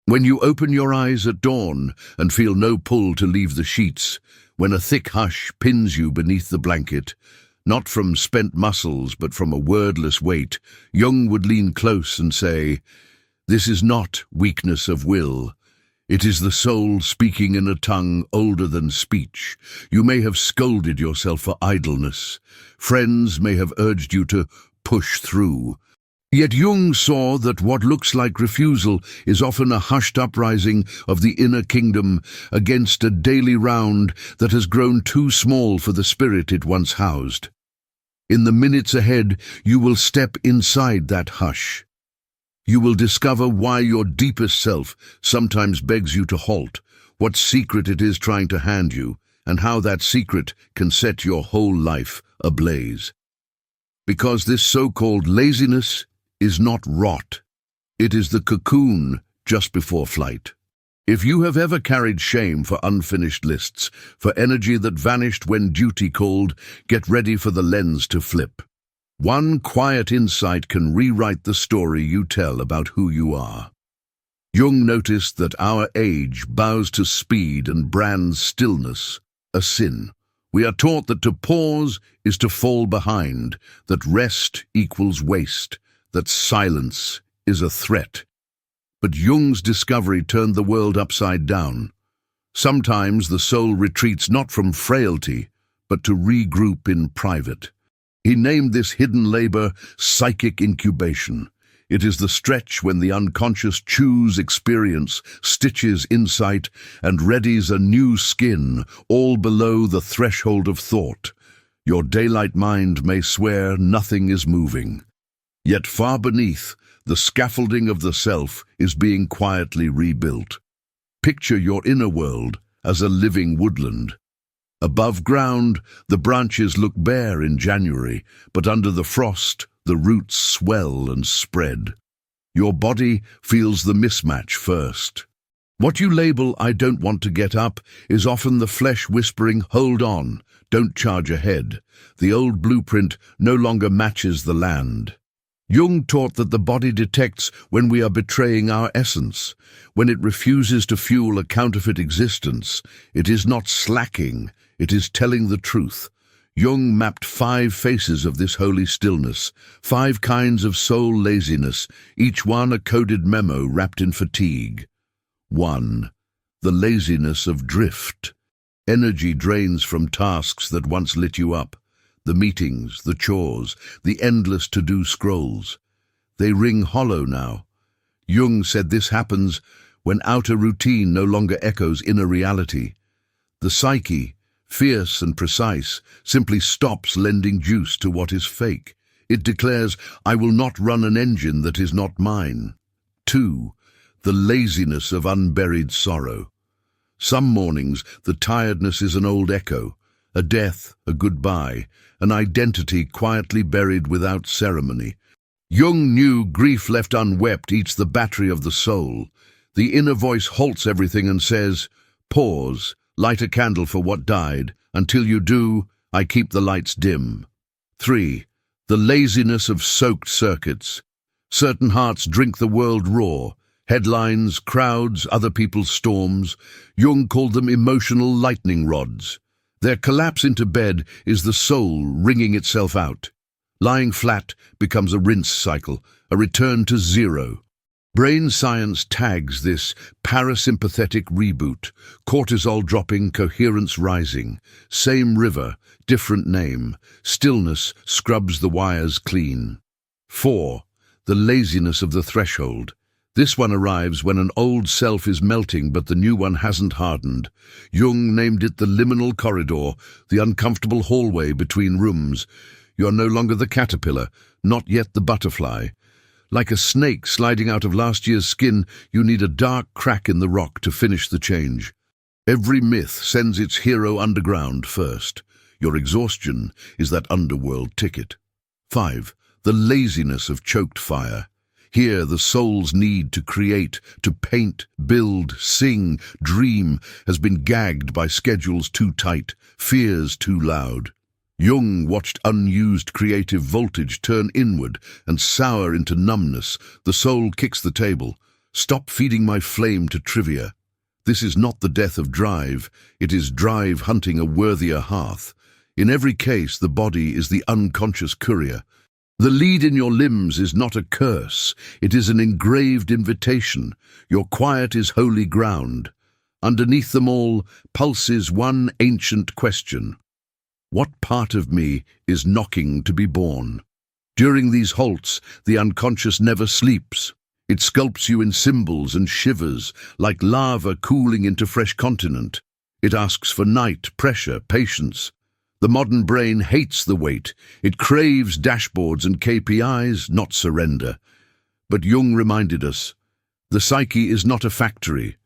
When you open your eyes at dawn and feel no pull to leave the sheets, when a thick hush pins you beneath the blanket, not from spent muscles but from a wordless weight, Jung would lean close and say, "This is not weakness of will. It is the soul speaking in a tongue older than speech. You may have scolded yourself for idleness. Friends may have urged you to push through. Yet Jung saw that what looks like refusal is often a hushed uprising of the inner kingdom against a daily round that has grown too small for the spirit it once housed. In the minutes ahead, you will step inside that hush. You will discover why your deepest self sometimes begs you to halt, what secret it is trying to hand you, and how that secret can set your whole life ablaze. Because this so-called laziness is not rot. It is the cocoon just before flight. If you have ever carried shame for unfinished lists, for energy that vanished when duty called, get ready for the lens to flip. One quiet insight can rewrite the story you tell about who you are. Jung noticed that our age bows to speed and brands stillness a sin. We are taught that to pause is to fall behind, that rest equals waste, that silence is a threat. But Jung's discovery turned the world upside down. Sometimes the soul retreats not from frailty, but to regroup in private. He named this hidden labor psychic incubation. It is the stretch when the unconscious chews experience, stitches insight, and readies a new skin, all below the threshold of thought. Your daylight mind may swear nothing is moving. Yet far beneath, the scaffolding of the self is being quietly rebuilt. Picture your inner world as a living woodland. Above ground, the branches look bare in January, but under the frost, the roots swell and spread. Your body feels the mismatch first. What you label "I don't want to get up" is often the flesh whispering, "Hold on, don't charge ahead." The old blueprint no longer matches the land. Jung taught that the body detects when we are betraying our essence. When it refuses to fuel a counterfeit existence, it is not slacking, it is telling the truth. Jung mapped 5 faces of this holy stillness, 5 kinds of soul laziness, each one a coded memo wrapped in fatigue. 1. The laziness of drift. Energy drains from tasks that once lit you up. The meetings, the chores, the endless to-do scrolls. They ring hollow now. Jung said this happens when outer routine no longer echoes inner reality. The psyche, fierce and precise, simply stops lending juice to what is fake. It declares, "I will not run an engine that is not mine." 2. The laziness of unburied sorrow. Some mornings, the tiredness is an old echo, a death, a goodbye, an identity quietly buried without ceremony. Jung knew grief left unwept eats the battery of the soul. The inner voice halts everything and says, "Pause, light a candle for what died. Until you do, I keep the lights dim." 3. The laziness of soaked circuits. Certain hearts drink the world raw. Headlines, crowds, other people's storms. Jung called them emotional lightning rods. Their collapse into bed is the soul wringing itself out. Lying flat becomes a rinse cycle, a return to zero. Brain science tags this parasympathetic reboot, cortisol dropping, coherence rising. Same river, different name. Stillness scrubs the wires clean. 4. The laziness of the threshold. This one arrives when an old self is melting but the new one hasn't hardened. Jung named it the liminal corridor, the uncomfortable hallway between rooms. You're no longer the caterpillar, not yet the butterfly. Like a snake sliding out of last year's skin, you need a dark crack in the rock to finish the change. Every myth sends its hero underground first. Your exhaustion is that underworld ticket. 5. The laziness of choked fire. Here, the soul's need to create, to paint, build, sing, dream has been gagged by schedules too tight, fears too loud. Jung watched unused creative voltage turn inward and sour into numbness. The soul kicks the table. Stop feeding my flame to trivia. This is not the death of drive, it is drive hunting a worthier hearth. In every case, the body is the unconscious courier. The lead in your limbs is not a curse, it is an engraved invitation. Your quiet is holy ground. Underneath them all pulses one ancient question. What part of me is knocking to be born? During these halts, the unconscious never sleeps. It sculpts you in symbols and shivers, like lava cooling into fresh continent. It asks for night, pressure, patience. The modern brain hates the weight. It craves dashboards and KPIs, not surrender. But Jung reminded us, the psyche is not a factory.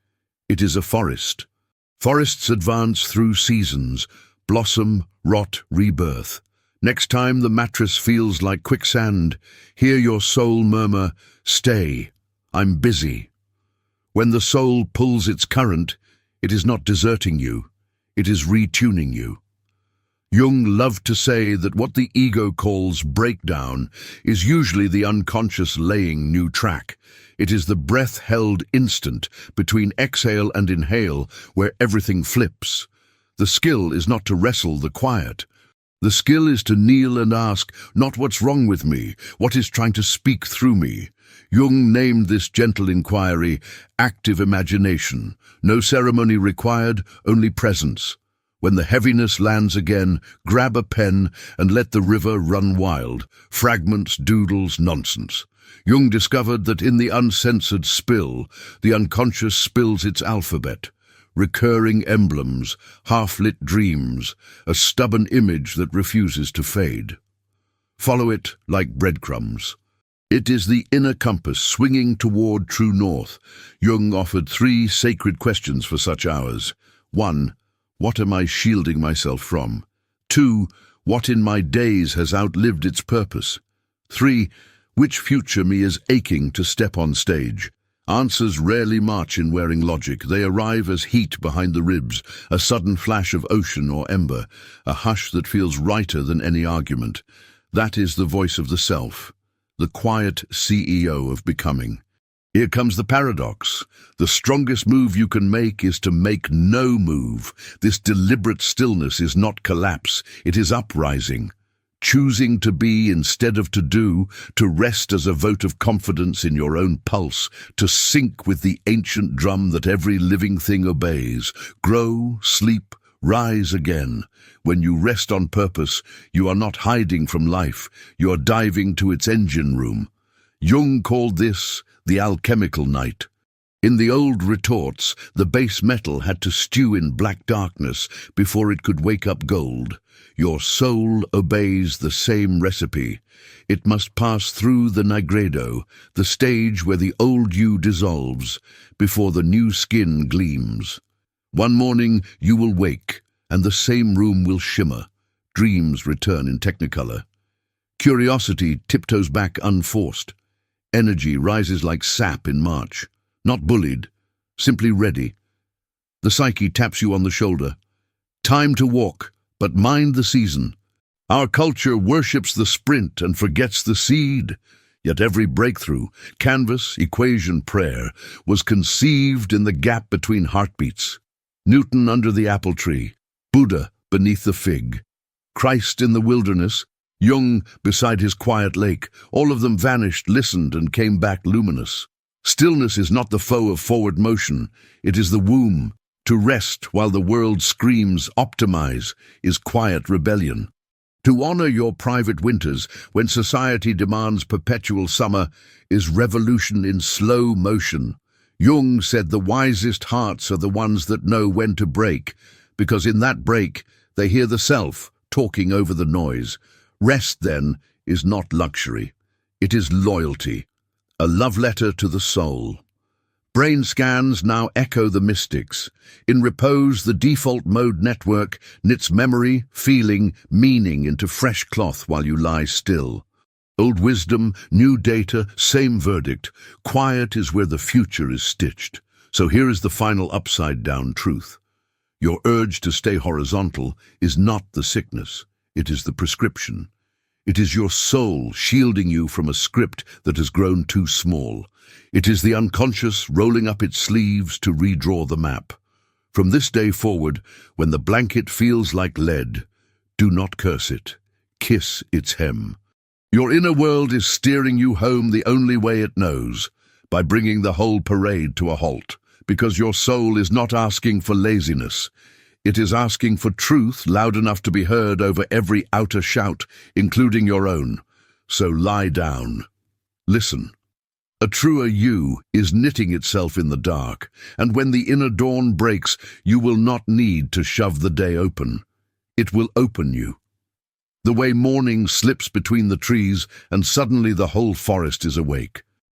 It is a forest. Forests advance through seasons, blossom, rot, rebirth. Next time the mattress feels like quicksand, hear your soul murmur, "Stay, I'm busy." When the soul pulls its current, it is not deserting you, it is retuning you. Jung loved to say that what the ego calls breakdown is usually the unconscious laying new track. It is the breath-held instant between exhale and inhale where everything flips. The skill is not to wrestle the quiet. The skill is to kneel and ask, not what's wrong with me, what is trying to speak through me. Jung named this gentle inquiry active imagination. No ceremony required, only presence. When the heaviness lands again, grab a pen and let the river run wild. Fragments, doodles, nonsense. Jung discovered that in the uncensored spill, the unconscious spills its alphabet. Recurring emblems, half-lit dreams, a stubborn image that refuses to fade. Follow it like breadcrumbs. It is the inner compass swinging toward true north. Jung offered 3 sacred questions for such hours. 1. What am I shielding myself from? 2. What in my days has outlived its purpose? 3. Which future me is aching to step on stage? Answers rarely march in wearing logic. They arrive as heat behind the ribs, a sudden flash of ocean or ember, a hush that feels righter than any argument. That is the voice of the self, the quiet CEO of becoming. Here comes the paradox. The strongest move you can make is to make no move. This deliberate stillness is not collapse, it is uprising. Choosing to be instead of to do, to rest as a vote of confidence in your own pulse, to sync with the ancient drum that every living thing obeys. Grow, sleep, rise again. When you rest on purpose, you are not hiding from life, you are diving to its engine room. Jung called this the alchemical night. In the old retorts, the base metal had to stew in black darkness before it could wake up gold. Your soul obeys the same recipe. It must pass through the nigredo, the stage where the old you dissolves, before the new skin gleams. One morning you will wake, and the same room will shimmer. Dreams return in technicolor. Curiosity tiptoes back unforced. Energy rises like sap in March. Not bullied, simply ready. The psyche taps you on the shoulder. Time to walk, but mind the season. Our culture worships the sprint and forgets the seed. Yet every breakthrough, canvas, equation, prayer, was conceived in the gap between heartbeats. Newton under the apple tree, Buddha beneath the fig, Christ in the wilderness, Jung beside his quiet lake. All of them vanished, listened, and came back luminous. Stillness is not the foe of forward motion, it is the womb. To rest while the world screams optimize is quiet rebellion. To honor your private winters when society demands perpetual summer is revolution in slow motion. Jung said the wisest hearts are the ones that know when to break, because in that break they hear the self talking over the noise. Rest, then, is not luxury. It is loyalty. A love letter to the soul. Brain scans now echo the mystics. In repose, the default mode network knits memory, feeling, meaning into fresh cloth while you lie still. Old wisdom, new data, same verdict. Quiet is where the future is stitched. So here is the final upside-down truth. Your urge to stay horizontal is not the sickness. It is the prescription. It is your soul shielding you from a script that has grown too small. It is the unconscious rolling up its sleeves to redraw the map. From this day forward, when the blanket feels like lead, do not curse it. Kiss its hem. Your inner world is steering you home the only way it knows, by bringing the whole parade to a halt, because your soul is not asking for laziness. It is asking for truth loud enough to be heard over every outer shout, including your own. So lie down. Listen. A truer you is knitting itself in the dark, and when the inner dawn breaks, you will not need to shove the day open. It will open you. The way morning slips between the trees and suddenly the whole forest is awake.